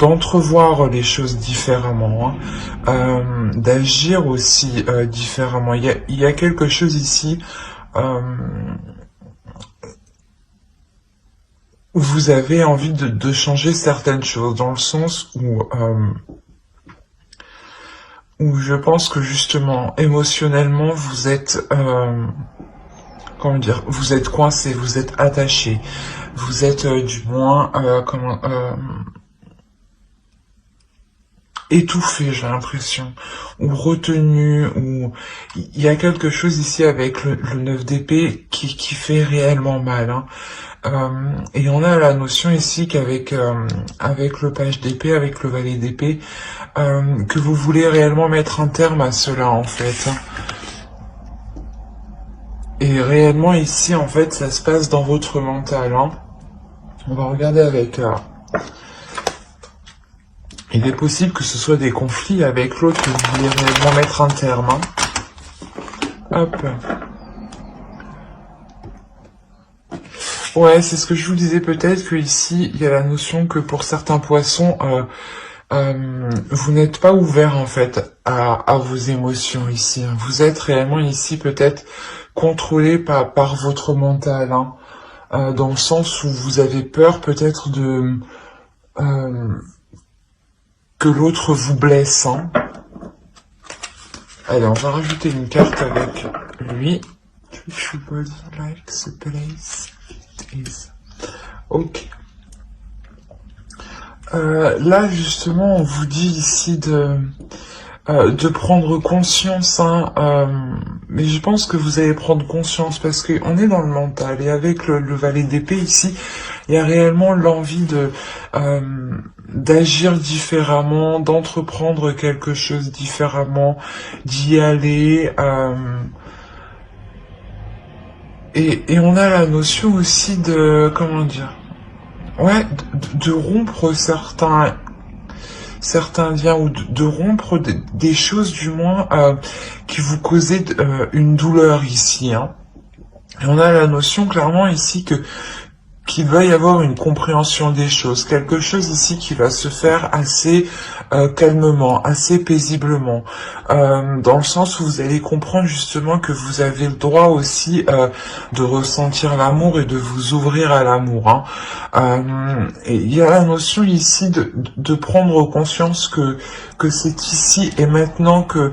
d'entrevoir les choses différemment, hein, d'agir aussi différemment. Il y a quelque chose ici où vous avez envie de changer certaines choses, dans le sens où je pense que justement, émotionnellement, vous êtes, comment dire, vous êtes coincé, vous êtes attaché, vous êtes du moins, étouffé, j'ai l'impression, ou retenu, ou il y a quelque chose ici avec le 9 d'épée qui fait réellement mal, hein. Et on a la notion ici qu'avec avec le page d'épée, avec le valet d'épée, que vous voulez réellement mettre un terme à cela en fait, hein. Et réellement ici en fait ça se passe dans votre mental, hein. On va regarder avec... il est possible que ce soit des conflits avec l'autre que vous voulez réellement mettre un terme, hein. Hop. Ouais, c'est ce que je vous disais, peut-être que ici il y a la notion que pour certains poissons, vous n'êtes pas ouvert en fait à vos émotions ici, hein. Vous êtes réellement ici peut-être contrôlé par votre mental, hein, dans le sens où vous avez peur peut-être de que l'autre vous blesse, hein. Allez, on va rajouter une carte avec lui. Treat your body like the place it is. Ok. Là, justement, on vous dit ici de prendre conscience, hein, mais je pense que vous allez prendre conscience parce que on est dans le mental et avec le valet d'épée ici, il y a réellement l'envie d'agir différemment, d'entreprendre quelque chose différemment, d'y aller, et on a la notion aussi de, comment dire, ouais, de rompre certains liens ou de rompre des choses du moins qui vous causaient une douleur ici, hein. Et on a la notion clairement ici qu'il va y avoir une compréhension des choses, quelque chose ici qui va se faire assez calmement, assez paisiblement, dans le sens où vous allez comprendre justement que vous avez le droit aussi de ressentir l'amour et de vous ouvrir à l'amour, hein. Et il y a la notion ici de prendre conscience que c'est ici et maintenant que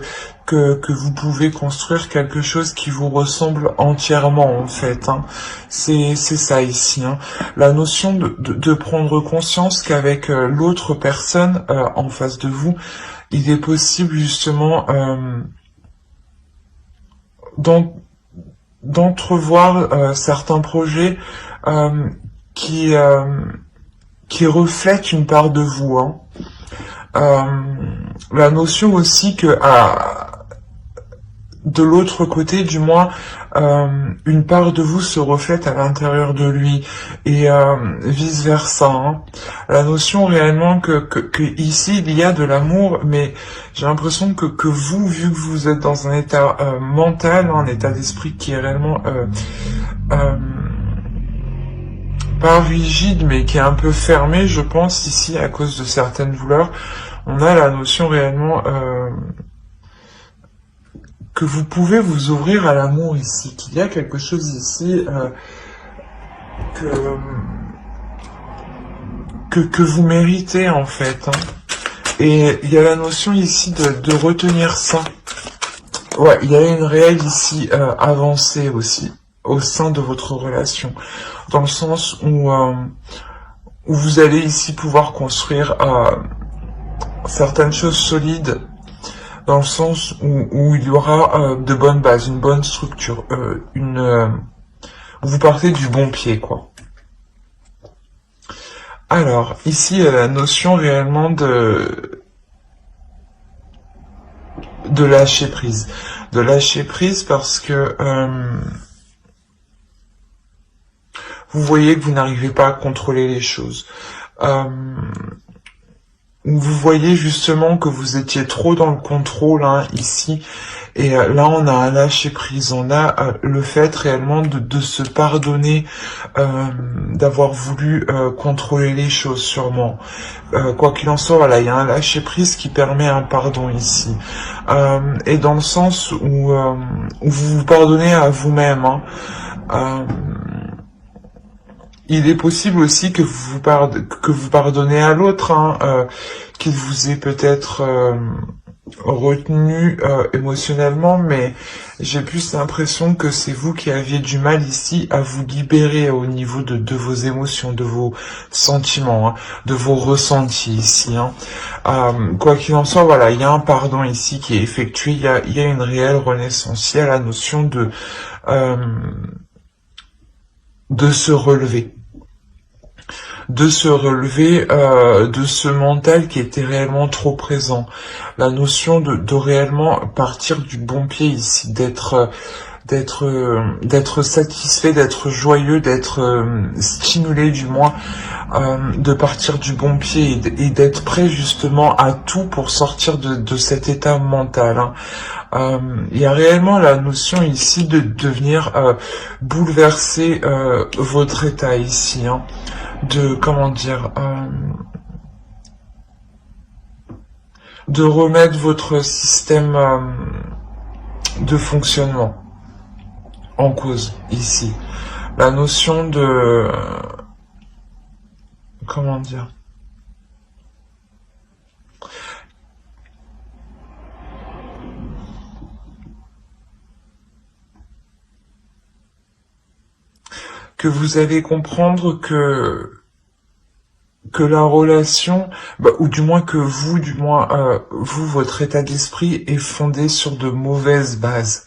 vous pouvez construire quelque chose qui vous ressemble entièrement en fait, hein. C'est ça ici, hein. La notion de prendre conscience qu'avec l'autre personne en face de vous, il est possible justement d'entrevoir certains projets qui reflètent une part de vous, hein. La notion aussi que de l'autre côté, du moins, une part de vous se reflète à l'intérieur de lui et vice versa, hein. La notion réellement que ici il y a de l'amour, mais j'ai l'impression que vous, vu que vous êtes dans un état mental, un état d'esprit qui est réellement pas rigide, mais qui est un peu fermé, je pense ici à cause de certaines douleurs, on a la notion réellement que vous pouvez vous ouvrir à l'amour ici, qu'il y a quelque chose ici que vous méritez en fait, hein. Et il y a la notion ici de retenir ça. Ouais, il y a une réelle ici avancée aussi au sein de votre relation, dans le sens où vous allez ici pouvoir construire certaines choses solides, dans le sens où il y aura de bonnes bases, une bonne structure, vous partez du bon pied, quoi. Alors, ici, il y a la notion réellement de lâcher prise. De lâcher prise parce que vous voyez que vous n'arrivez pas à contrôler les choses. où vous voyez justement que vous étiez trop dans le contrôle, hein, ici. Et là, on a un lâcher prise, on a le fait réellement de se pardonner, d'avoir voulu contrôler les choses, sûrement. Quoi qu'il en soit, voilà, il y a un lâcher prise qui permet un pardon ici. Et dans le sens où vous vous pardonnez à vous-même, hein. Il est possible aussi que que vous pardonnez à l'autre, hein, qu'il vous ait peut-être retenu émotionnellement, mais j'ai plus l'impression que c'est vous qui aviez du mal ici à vous libérer au niveau de vos émotions, de vos sentiments, hein, de vos ressentis ici, hein. Quoi qu'il en soit, voilà, il y a un pardon ici qui est effectué, il y a une réelle renaissance, il y a la notion de se relever. De se relever de ce mental qui était réellement trop présent. La notion de réellement partir du bon pied ici, d'être satisfait, d'être joyeux, d'être stimulé du moins, de partir du bon pied et d'être prêt justement à tout pour sortir de cet état mental, hein. Il y a réellement la notion ici de venir bouleverser votre état ici, hein. Comment dire, de remettre votre système de fonctionnement en cause ici. La notion de, comment dire, que vous allez comprendre que la relation, ou du moins que vous, vous, votre état d'esprit est fondé sur de mauvaises bases.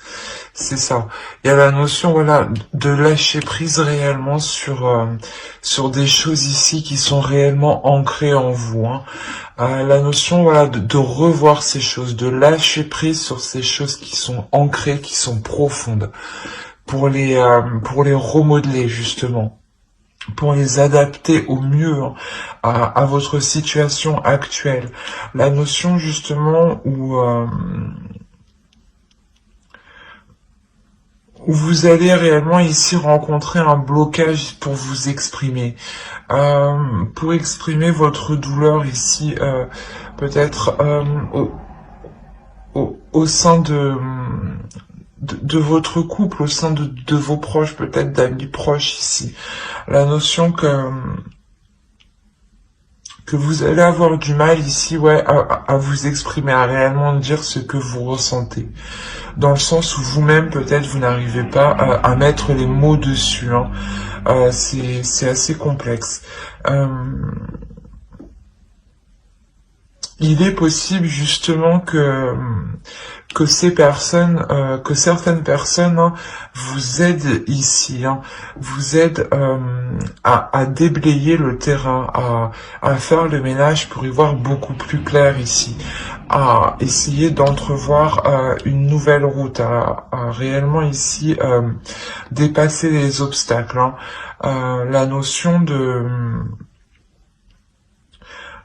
C'est ça. Il y a la notion, voilà, de lâcher prise réellement sur des choses ici qui sont réellement ancrées en vous, hein. La notion, voilà, de revoir ces choses, de lâcher prise sur ces choses qui sont ancrées, qui sont profondes, pour les remodeler justement, pour les adapter au mieux, hein, à votre situation actuelle. La notion justement où vous allez réellement ici rencontrer un blocage pour vous exprimer, pour exprimer votre douleur ici, peut-être au sein de votre couple, au sein de vos proches, peut-être d'amis proches ici. La notion que vous allez avoir du mal ici, ouais, à vous exprimer, à réellement dire ce que vous ressentez. Dans le sens où vous-même, peut-être, vous n'arrivez pas à mettre les mots dessus, hein. C'est assez complexe. Il est possible justement que certaines personnes, hein, vous aident ici, hein, vous aident à déblayer le terrain, à faire le ménage pour y voir beaucoup plus clair ici, à essayer d'entrevoir une nouvelle route, à réellement ici dépasser les obstacles, hein. La notion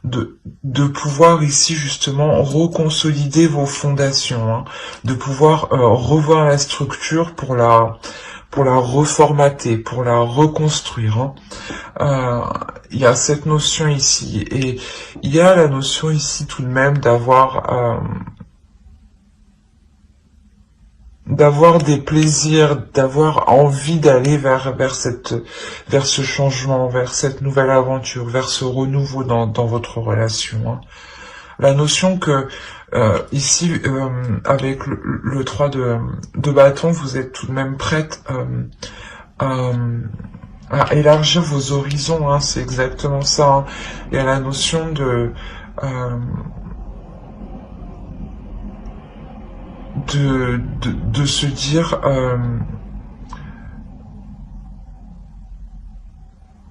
de pouvoir ici justement reconsolider vos fondations, hein, de pouvoir revoir la structure pour la reformater, pour la reconstruire, hein. Il y a cette notion ici, et il y a la notion ici tout de même d'avoir des plaisirs, d'avoir envie d'aller vers ce changement, vers cette nouvelle aventure, vers ce renouveau dans votre relation, hein. La notion que ici, avec le 3 de bâton, vous êtes tout de même prête à élargir vos horizons, hein, c'est exactement ça, hein. Il y a la notion de se dire,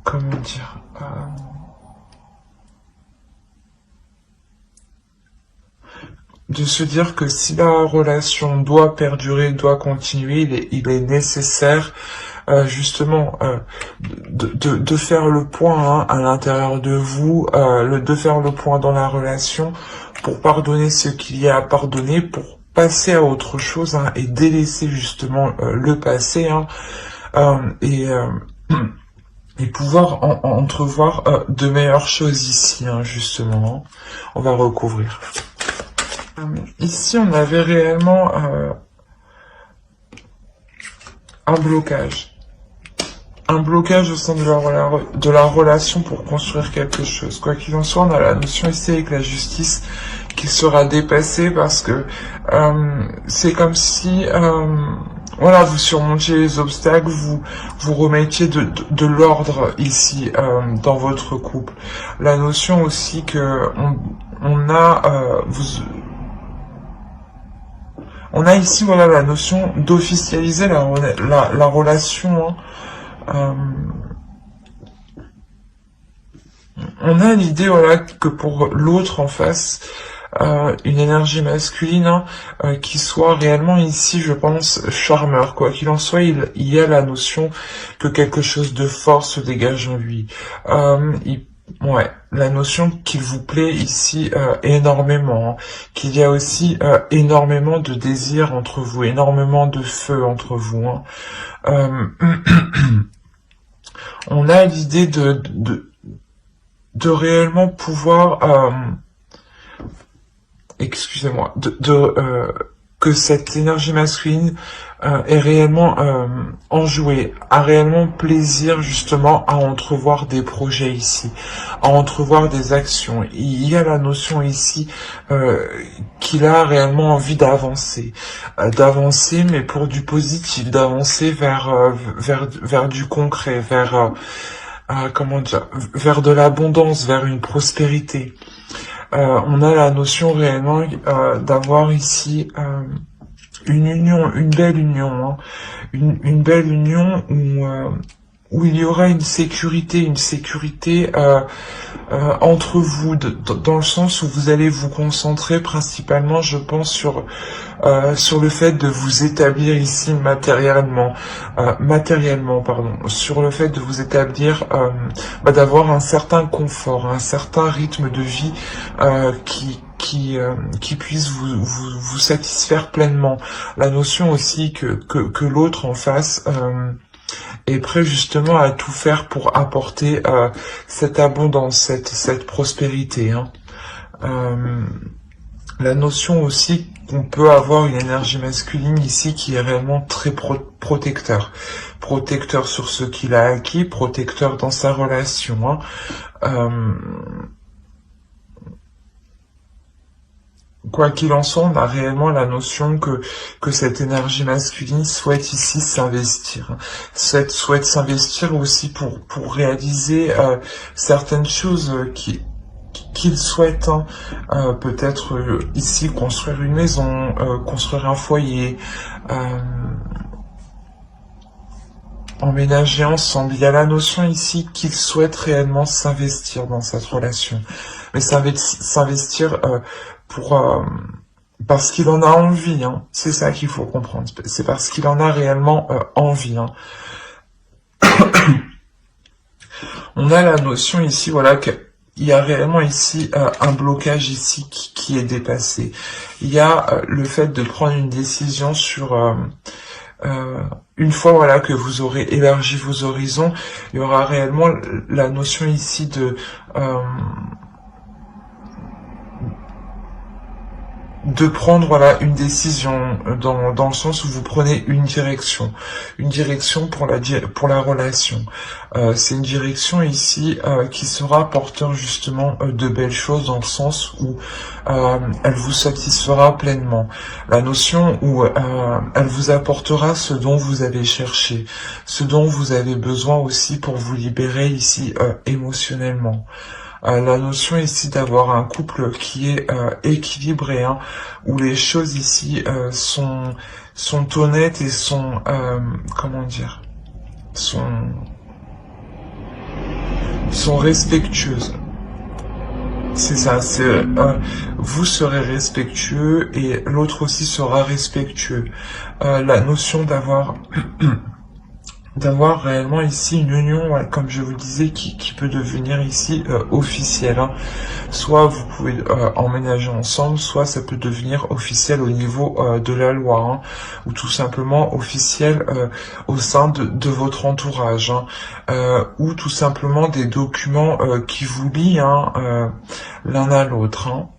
comment dire, de se dire que si la relation doit perdurer, doit continuer, il est nécessaire justement de faire le point hein, à l'intérieur de vous, de faire le point dans la relation pour pardonner ce qu'il y a à pardonner, pour passer à autre chose hein, et délaisser justement le passé hein, et pouvoir entrevoir de meilleures choses ici hein, justement. Hein. On va recouvrir. Ici on avait réellement un blocage. Un blocage au sein de la relation pour construire quelque chose. Quoi qu'il en soit, on a la notion ici avec la justice qui sera dépassée parce que c'est comme si voilà, vous surmontiez les obstacles, vous remettiez de l'ordre ici dans votre couple. La notion aussi que on a ici voilà la notion d'officialiser la relation. Hein. On a l'idée voilà que pour l'autre en face, une énergie masculine hein, qui soit réellement ici, je pense, charmeur. Quoi qu'il en soit, il y a la notion que quelque chose de fort se dégage en lui. Ouais, la notion qu'il vous plaît ici énormément, hein, qu'il y a aussi énormément de désir entre vous, énormément de feu entre vous. Hein. On a l'idée de réellement pouvoir, excusez-moi, que cette énergie masculine est réellement enjouée, a réellement plaisir justement à entrevoir des projets ici, à entrevoir des actions. Il y a la notion ici qu'il a réellement envie d'avancer, mais pour du positif, d'avancer vers du concret, vers comment dire, vers de l'abondance, vers une prospérité. On a la notion réellement d'avoir ici une union, une belle union, hein, une belle union où il y aura une sécurité entre vous, dans le sens où vous allez vous concentrer principalement, je pense, sur le fait de vous établir ici matériellement, sur le fait de vous établir, d'avoir un certain confort, un certain rythme de vie qui puisse vous satisfaire pleinement. La notion aussi que l'autre en face est prêt justement à tout faire pour apporter cette abondance, cette prospérité. Hein. La notion aussi qu'on peut avoir une énergie masculine ici qui est réellement très protecteur. Protecteur sur ce qu'il a acquis, protecteur dans sa relation. Hein. Quoi qu'il en soit, on a réellement la notion que cette énergie masculine souhaite ici s'investir. Souhaite s'investir aussi pour réaliser certaines choses qu'il souhaite. Hein. Peut-être ici construire une maison, construire un foyer, emménager ensemble. Il y a la notion ici qu'il souhaite réellement s'investir dans cette relation. Mais s'investir parce qu'il en a envie, hein. C'est ça qu'il faut comprendre. C'est parce qu'il en a réellement envie. Hein. On a la notion ici, voilà, qu'il y a réellement ici un blocage ici qui est dépassé. Il y a le fait de prendre une décision sur une fois voilà que vous aurez élargi vos horizons, il y aura réellement la notion ici de prendre voilà une décision dans le sens où vous prenez une direction pour la relation. C'est une direction ici qui sera porteur justement de belles choses dans le sens où elle vous satisfera pleinement. La notion où elle vous apportera ce dont vous avez cherché, ce dont vous avez besoin aussi pour vous libérer ici émotionnellement. La notion ici d'avoir un couple qui est équilibré, hein, où les choses ici sont honnêtes et sont comment dire, sont respectueuses. C'est ça, c'est vous serez respectueux et l'autre aussi sera respectueux. La notion d'avoir d'avoir réellement ici une union, ouais, comme je vous disais, qui peut devenir ici officielle, hein. Soit vous pouvez emménager ensemble, soit ça peut devenir officiel au niveau de la loi, hein, ou tout simplement officiel au sein de votre entourage, hein, ou tout simplement des documents qui vous lient, hein, l'un à l'autre, hein.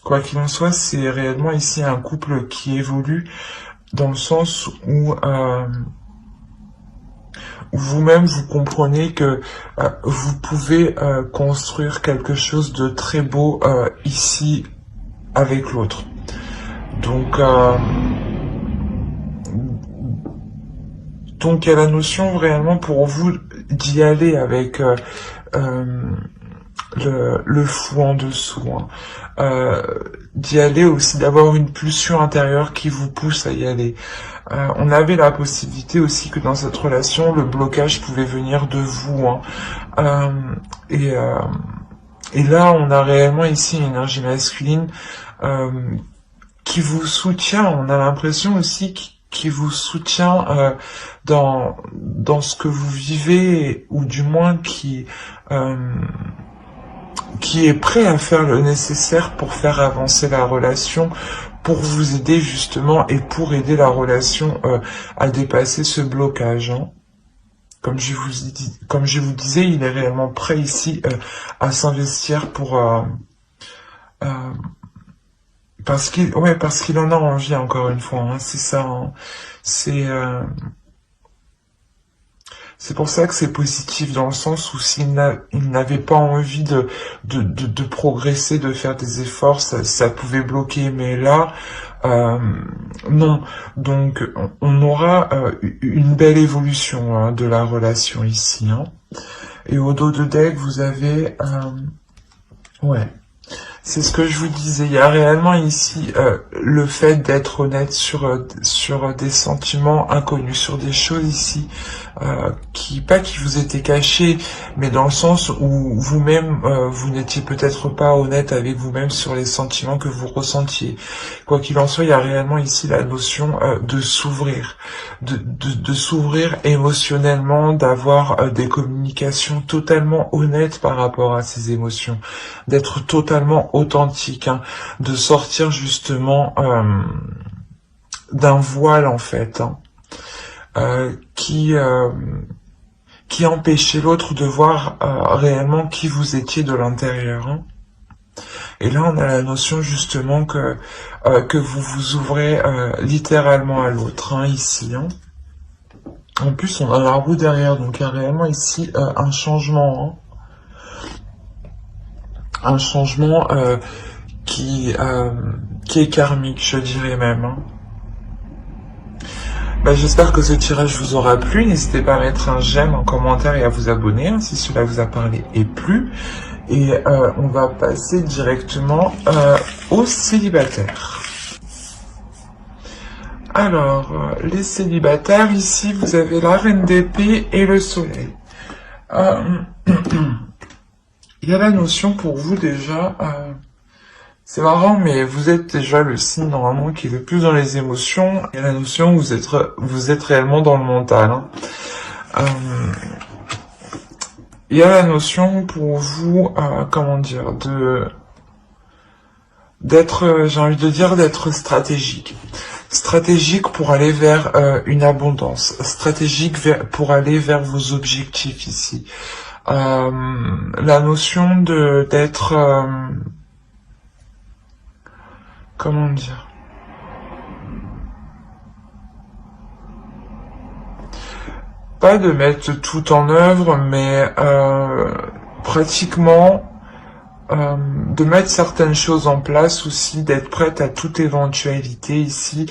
Quoi qu'il en soit, c'est réellement ici un couple qui évolue dans le sens où vous-même vous comprenez que vous pouvez construire quelque chose de très beau ici avec l'autre. Donc il y a la notion réellement pour vous d'y aller avec le fou en dessous, hein. D'y aller aussi, d'avoir une pulsion intérieure qui vous pousse à y aller. On avait la possibilité aussi que dans cette relation, le blocage pouvait venir de vous, hein. Euh, et, euh, et là, on a réellement ici une énergie masculine qui vous soutient. On a l'impression aussi qui vous soutient dans ce que vous vivez, ou du moins qui est prêt à faire le nécessaire pour faire avancer la relation, pour vous aider justement et pour aider la relation à dépasser ce blocage, hein. Comme je vous disais, il est réellement prêt ici à s'investir pour parce qu'il en a envie, encore une fois, hein, c'est ça, hein. C'est pour ça que c'est positif, dans le sens où s'il n'avait pas envie de progresser, de faire des efforts, ça pouvait bloquer. Mais là, non. Donc, on aura une belle évolution, hein, de la relation ici, hein. Et au dos de deck, vous avez... ouais. C'est ce que je vous disais. Il y a réellement ici le fait d'être honnête sur des sentiments inconnus, sur des choses ici qui vous étaient cachées, mais dans le sens où vous-même vous n'étiez peut-être pas honnête avec vous-même sur les sentiments que vous ressentiez. Quoi qu'il en soit, il y a réellement ici la notion de s'ouvrir, de s'ouvrir émotionnellement, d'avoir des communications totalement honnêtes par rapport à ces émotions, d'être totalement authentique, hein, de sortir justement d'un voile en fait, hein, qui empêchait l'autre de voir réellement qui vous étiez de l'intérieur, hein. Et là, on a la notion justement que vous vous ouvrez littéralement à l'autre, hein, ici, hein. En plus, on a la roue derrière, donc il y a réellement ici un changement, hein. Un changement qui est karmique, je dirais même, hein. J'espère que ce tirage vous aura plu. N'hésitez pas à mettre un j'aime, en commentaire et à vous abonner, hein, si cela vous a parlé et plu. Et on va passer directement aux célibataires. Alors, les célibataires, ici, vous avez la reine d'épée et le soleil. Il y a la notion pour vous déjà... c'est marrant, mais vous êtes déjà le signe normalement qui est le plus dans les émotions. Il y a la notion où vous êtes réellement dans le mental, hein. Il y a la notion pour vous, comment dire, j'ai envie de dire, d'être stratégique. Stratégique pour aller vers une abondance. Stratégique pour aller vers vos objectifs ici. La notion d'être... comment dire, pas de mettre tout en œuvre, mais pratiquement de mettre certaines choses en place aussi, d'être prête à toute éventualité ici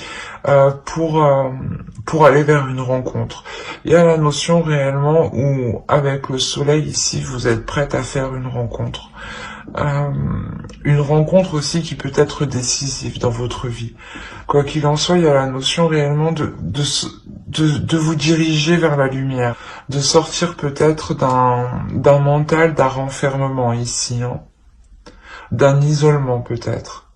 pour aller vers une rencontre. Il y a la notion réellement où avec le soleil ici, vous êtes prête à faire une rencontre. Une rencontre aussi qui peut être décisive dans votre vie. Quoi qu'il en soit, il y a la notion réellement de vous diriger vers la lumière, de sortir peut-être d'un mental, d'un renfermement ici, hein, d'un isolement peut-être.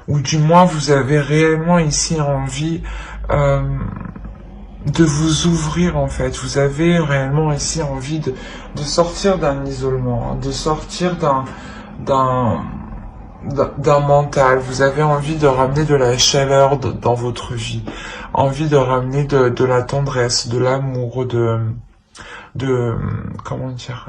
Ou du moins vous avez réellement ici envie de vous ouvrir en fait. Vous avez réellement ici envie de sortir d'un isolement, hein, de sortir d'un mental. Vous avez envie de ramener de la chaleur dans votre vie, envie de ramener de la tendresse, de l'amour, comment dire,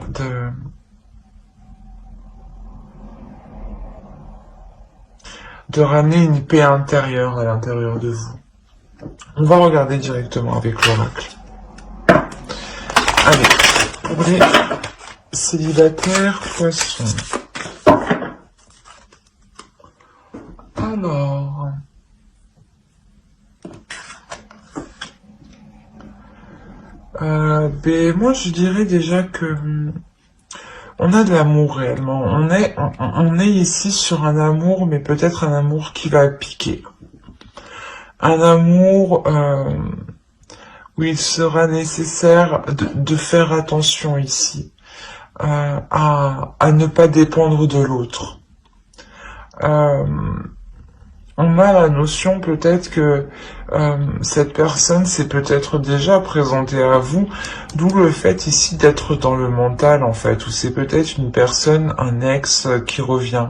de ramener une paix intérieure à l'intérieur de vous. On va regarder directement avec l'oracle. Allez, pour les célibataires poissons. Alors, moi je dirais déjà que on a de l'amour réellement. On est ici sur un amour, mais peut-être un amour qui va piquer. Un amour où il sera nécessaire de faire attention ici, à ne pas dépendre de l'autre. On a la notion peut-être que cette personne s'est peut-être déjà présentée à vous, d'où le fait ici d'être dans le mental en fait, ou c'est peut-être une personne, un ex qui revient.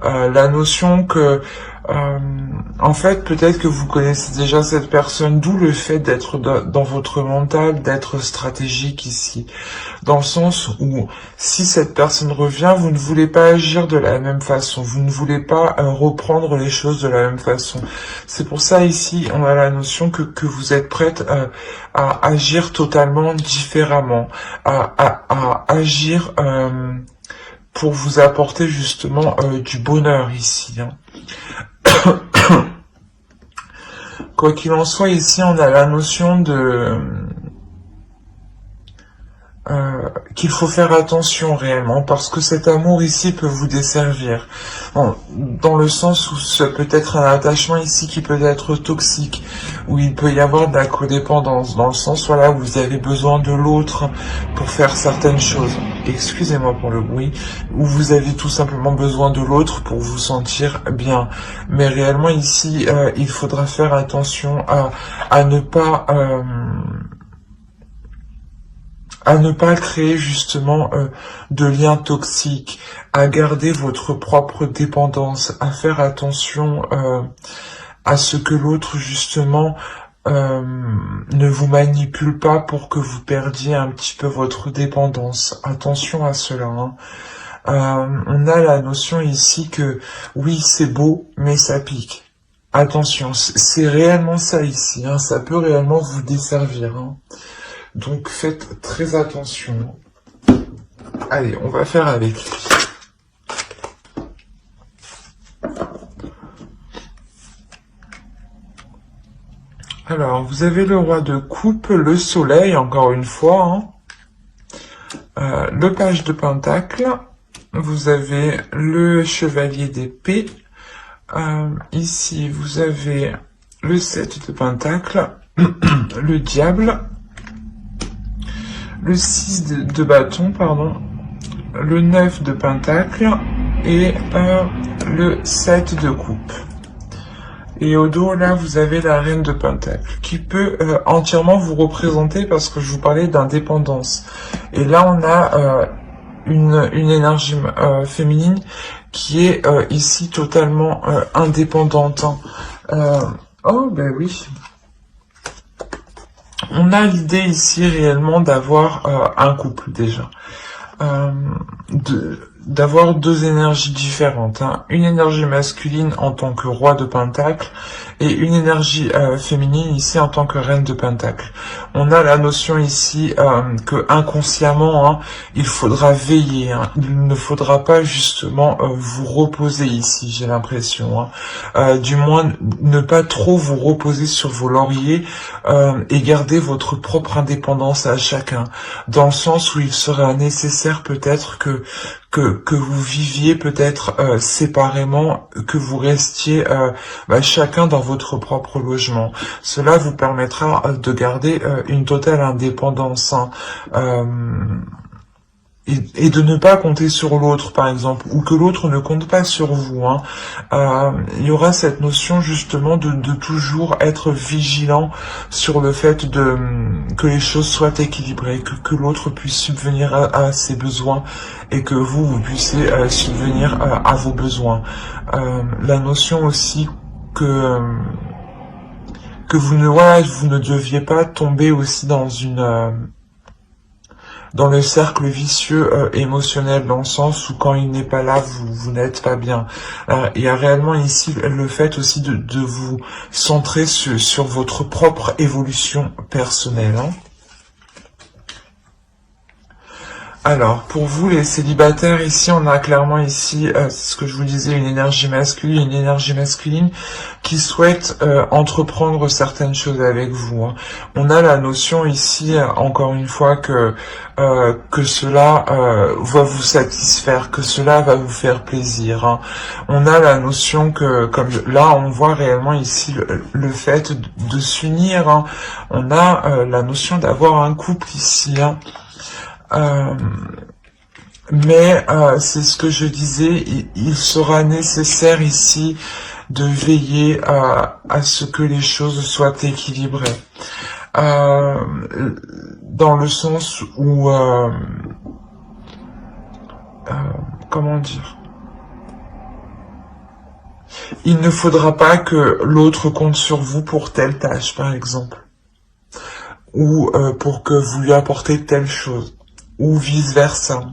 La notion que en fait, peut-être que vous connaissez déjà cette personne, d'où le fait d'être dans votre mental, d'être stratégique ici. Dans le sens où, si cette personne revient, vous ne voulez pas agir de la même façon, vous ne voulez pas reprendre les choses de la même façon. C'est pour ça ici, on a la notion que vous êtes prête à agir totalement différemment, à agir pour vous apporter justement du bonheur ici, hein. Quoi qu'il en soit, ici on a la notion de qu'il faut faire attention réellement, parce que cet amour ici peut vous desservir. Bon, dans le sens où ce peut être un attachement ici qui peut être toxique, où il peut y avoir de la codépendance, dans le sens voilà, où vous avez besoin de l'autre pour faire certaines choses. Excusez-moi pour le bruit, où vous avez tout simplement besoin de l'autre pour vous sentir bien. Mais réellement ici, il faudra faire attention à ne pas créer justement de liens toxiques, à garder votre propre dépendance, à faire attention à ce que l'autre justement ne vous manipule pas pour que vous perdiez un petit peu votre dépendance. Attention à cela, hein. On a la notion ici que oui, c'est beau, mais ça pique. Attention, c'est réellement ça ici, hein. Ça peut réellement vous desservir, hein. Donc faites très attention. Allez, on va faire avec lui. Alors, vous avez le roi de coupe, le soleil, encore une fois, hein. Le page de pentacle, vous avez le chevalier d'épée. Ici, vous avez le 7 de pentacle, le diable, le 6 de bâton, pardon, le 9 de pentacle et le 7 de coupe. Et au dos, là, vous avez la reine de pentacle, qui peut entièrement vous représenter parce que je vous parlais d'indépendance. Et là, on a une énergie féminine qui est ici totalement indépendante. Oh, ben oui. On a l'idée ici réellement d'avoir un couple déjà. D'avoir deux énergies différentes, hein. Une énergie masculine en tant que roi de pentacle et une énergie féminine ici en tant que reine de pentacle. On a la notion ici que inconsciemment, hein, il faudra veiller, hein. Il ne faudra pas justement vous reposer ici, j'ai l'impression, hein. Du moins ne pas trop vous reposer sur vos lauriers et garder votre propre indépendance à chacun, dans le sens où il sera nécessaire peut-être que vous viviez peut-être séparément, que vous restiez chacun dans votre propre logement. Cela vous permettra de garder une totale indépendance, hein. et de ne pas compter sur l'autre, par exemple, ou que l'autre ne compte pas sur vous. Hein. Il y aura cette notion justement de toujours être vigilant sur le fait que les choses soient équilibrées, que l'autre puisse subvenir à ses besoins et que vous puissiez subvenir à vos besoins. La notion aussi que vous ne deviez pas tomber aussi dans le cercle vicieux émotionnel, dans le sens où quand il n'est pas là, vous n'êtes pas bien. Il y a réellement ici le fait aussi de vous centrer sur votre propre évolution personnelle. Hein. Alors, pour vous les célibataires, ici, on a clairement ici, c'est ce que je vous disais, une énergie masculine qui souhaite entreprendre certaines choses avec vous. Hein. On a la notion ici, encore une fois, que cela va vous satisfaire, que cela va vous faire plaisir. Hein. On a la notion que, comme là, on voit réellement ici le fait de s'unir. Hein. On a la notion d'avoir un couple ici. Hein. Mais c'est ce que je disais, il sera nécessaire ici de veiller à ce que les choses soient équilibrées. Dans le sens où, comment dire, il ne faudra pas que l'autre compte sur vous pour telle tâche, par exemple, ou pour que vous lui apportez telle chose, ou vice-versa.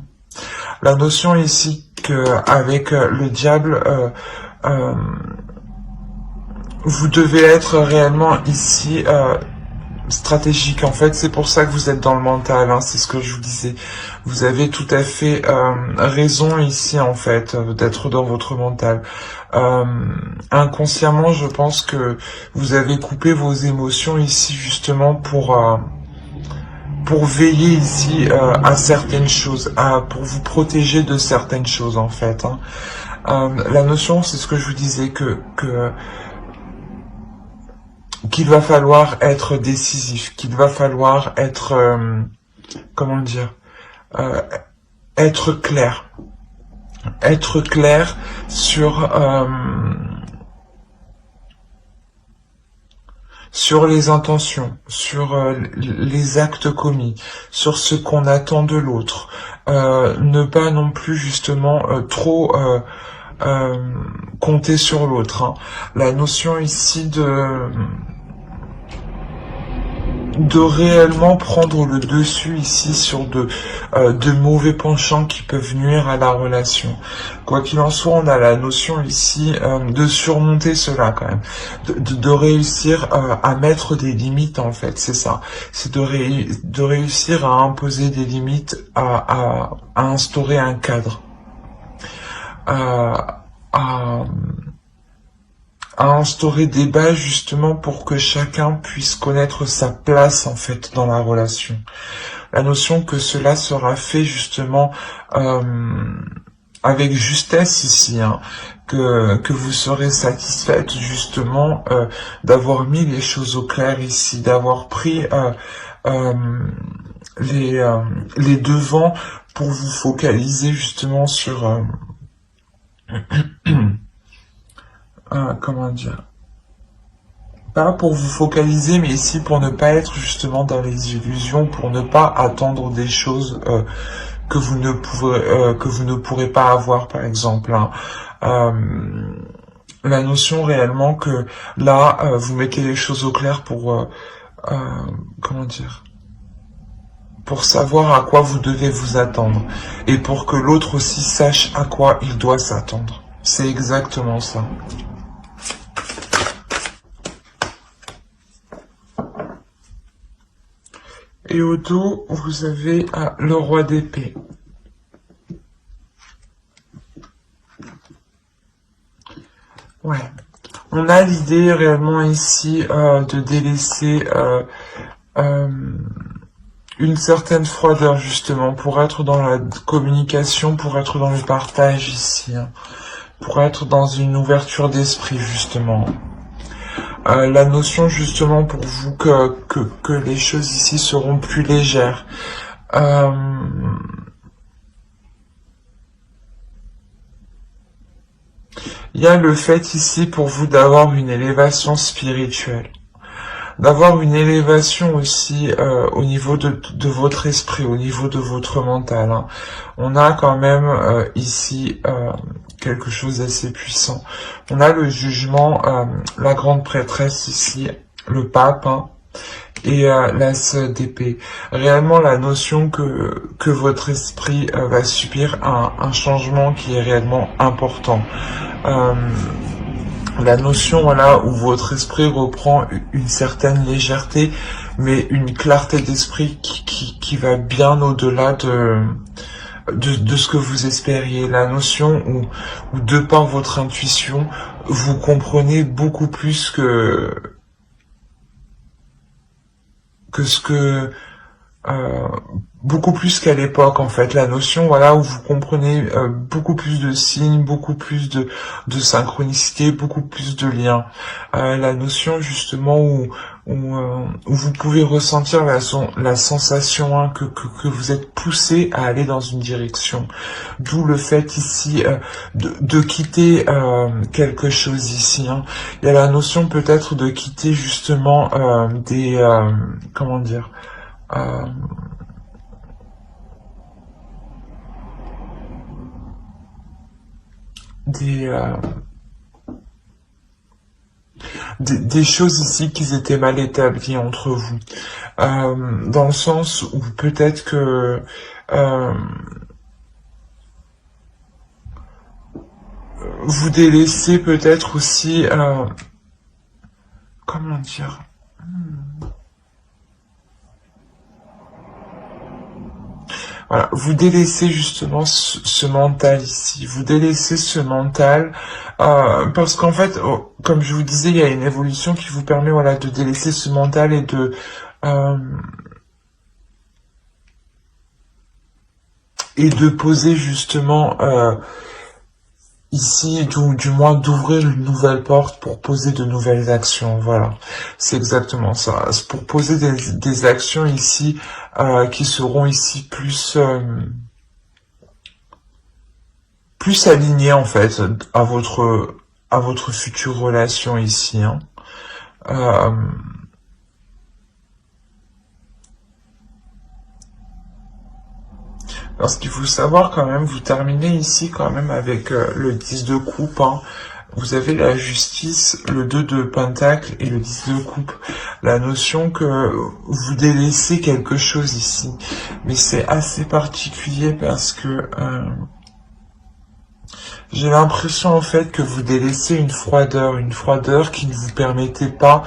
La notion ici que avec le diable, vous devez être réellement ici stratégique. En fait, c'est pour ça que vous êtes dans le mental. Hein, c'est ce que je vous disais. Vous avez tout à fait raison ici, en fait, d'être dans votre mental. Inconsciemment, je pense que vous avez coupé vos émotions ici justement pour veiller ici à certaines choses, pour vous protéger de certaines choses en fait. Hein. La notion, c'est ce que je vous disais, qu'il va falloir être décisif, qu'il va falloir être, comment dire, être clair sur les intentions, sur les actes commis, sur ce qu'on attend de l'autre. Ne pas non plus justement trop compter sur l'autre. Hein. La notion ici de réellement prendre le dessus ici sur de mauvais penchants qui peuvent nuire à la relation. Quoi qu'il en soit, on a la notion ici de surmonter cela quand même, de réussir à mettre des limites en fait, c'est ça. C'est de réussir à imposer des limites, à instaurer un cadre, à instaurer des bases justement pour que chacun puisse connaître sa place en fait dans la relation. La notion que cela sera fait justement avec justesse ici, hein, que vous serez satisfaite justement d'avoir mis les choses au clair ici, d'avoir pris les devants pour vous focaliser justement sur comment dire, pas pour vous focaliser, mais ici pour ne pas être justement dans les illusions, pour ne pas attendre des choses que vous ne pourrez pas avoir, par exemple. Hein. La notion réellement que là, vous mettez les choses au clair pour, comment dire, pour savoir à quoi vous devez vous attendre, et pour que l'autre aussi sache à quoi il doit s'attendre. C'est exactement ça. Et au dos, vous avez le roi d'épée. Ouais. On a l'idée réellement ici de délaisser une certaine froideur justement pour être dans la communication, pour être dans le partage ici, hein, pour être dans une ouverture d'esprit justement. La notion justement pour vous que les choses ici seront plus légères. Il y a le fait ici pour vous d'avoir une élévation spirituelle, d'avoir une élévation aussi au niveau de votre esprit, au niveau de votre mental. Hein. On a quand même ici quelque chose d'assez puissant. On a le jugement, la grande prêtresse ici, le pape, hein, et l'as d'épée. Réellement la notion que votre esprit va subir un changement qui est réellement important. La notion voilà où votre esprit reprend une certaine légèreté, mais une clarté d'esprit qui va bien au-delà de ce que vous espériez. La notion où de par votre intuition, vous comprenez beaucoup plus que ce que beaucoup plus qu'à l'époque en fait, la notion voilà où vous comprenez beaucoup plus de signes, beaucoup plus de synchronicité, beaucoup plus de liens, la notion justement où vous pouvez ressentir la sensation hein, que vous êtes poussé à aller dans une direction, d'où le fait ici de quitter quelque chose ici, hein. Il y a la notion peut-être de quitter justement des comment dire des, des choses ici qui étaient mal établies entre vous. Dans le sens où peut-être que vous délaissez peut-être aussi... comment dire Voilà, vous délaissez justement ce mental ici, vous délaissez ce mental parce qu'en fait, comme je vous disais, il y a une évolution qui vous permet voilà de délaisser ce mental et de poser justement ici, du moins d'ouvrir une nouvelle porte pour poser de nouvelles actions, voilà. C'est exactement ça. C'est pour poser des actions ici qui seront ici plus alignées en fait à votre future relation ici. Hein. Parce qu'il faut savoir quand même, vous terminez ici quand même avec le 10 de coupe. Hein. Vous avez la justice, le 2 de pentacle et le 10 de coupe. La notion que vous délaissez quelque chose ici. Mais c'est assez particulier parce que j'ai l'impression en fait que vous délaissez une froideur qui ne vous permettait pas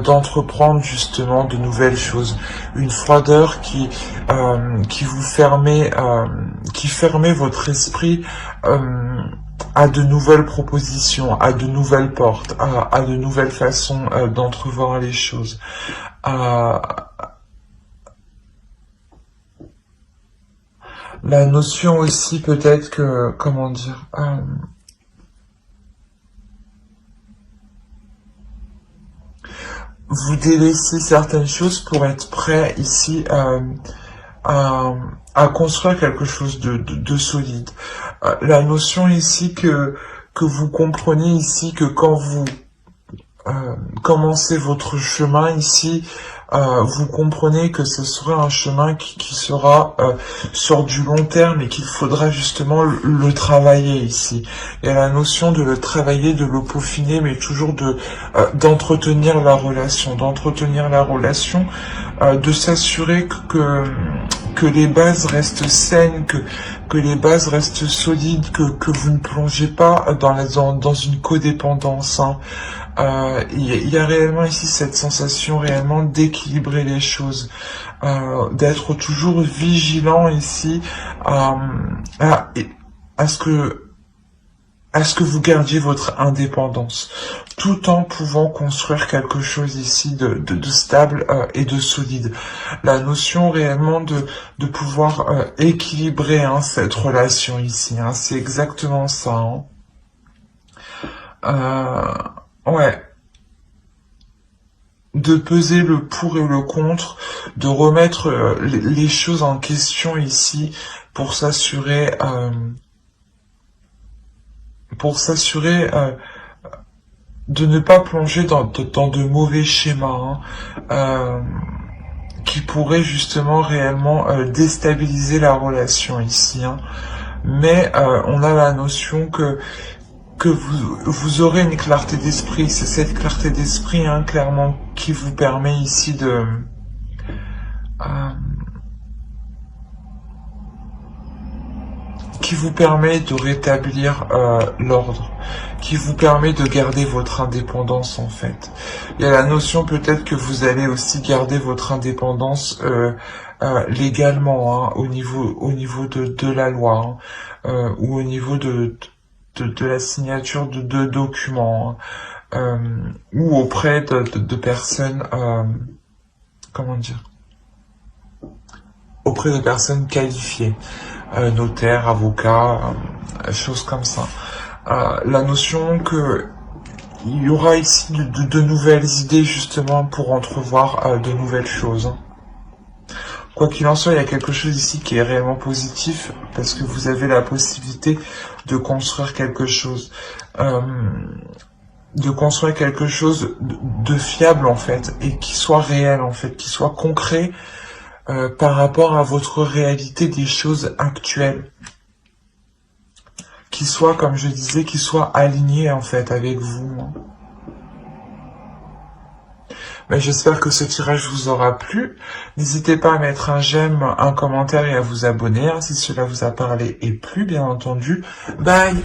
d'entreprendre justement de nouvelles choses, une froideur qui vous fermait, qui fermait votre esprit à de nouvelles propositions, à de nouvelles portes, à de nouvelles façons d'entrevoir les choses. La notion aussi peut-être que, comment dire, vous délaissez certaines choses pour être prêt ici à, à construire quelque chose de solide. La notion ici que vous compreniez ici que quand vous commencez votre chemin ici, vous comprenez que ce sera un chemin qui sera sur du long terme et qu'il faudra justement le travailler ici. Il y a la notion de le travailler, de le peaufiner, mais toujours d'entretenir la relation, de s'assurer que les bases restent saines, que les bases restent solides, que vous ne plongez pas dans une codépendance. Hein. Il y a réellement ici cette sensation réellement d'équilibrer les choses, d'être toujours vigilant ici à ce que vous gardiez votre indépendance, tout en pouvant construire quelque chose ici de stable et de solide. La notion réellement de pouvoir équilibrer hein, cette relation ici, hein, c'est exactement ça. Hein. Ouais. De peser le pour et le contre, de remettre les choses en question ici pour s'assurer pour s'assurer de ne pas plonger dans de mauvais schémas, hein, qui pourraient justement réellement déstabiliser la relation ici, hein. Mais on a la notion que vous aurez une clarté d'esprit. C'est cette clarté d'esprit, hein, clairement, qui vous permet ici qui vous permet de rétablir l'ordre, qui vous permet de garder votre indépendance en fait. Il y a la notion peut-être que vous allez aussi garder votre indépendance légalement, hein, au niveau de la loi, hein, ou au niveau de la signature de documents, hein, ou auprès de personnes, comment dire, auprès de personnes qualifiées. Notaire, avocat, choses comme ça. La notion que il y aura ici de nouvelles idées justement pour entrevoir de nouvelles choses. Quoi qu'il en soit, il y a quelque chose ici qui est réellement positif parce que vous avez la possibilité de construire quelque chose. De construire quelque chose de fiable en fait et qui soit réel en fait, qui soit concret par rapport à votre réalité des choses actuelles, qui soit, comme je disais, qui soit aligné en fait avec vous. Mais j'espère que ce tirage vous aura plu. N'hésitez pas à mettre un j'aime, un commentaire et à vous abonner, hein, si cela vous a parlé et plu, bien entendu. Bye!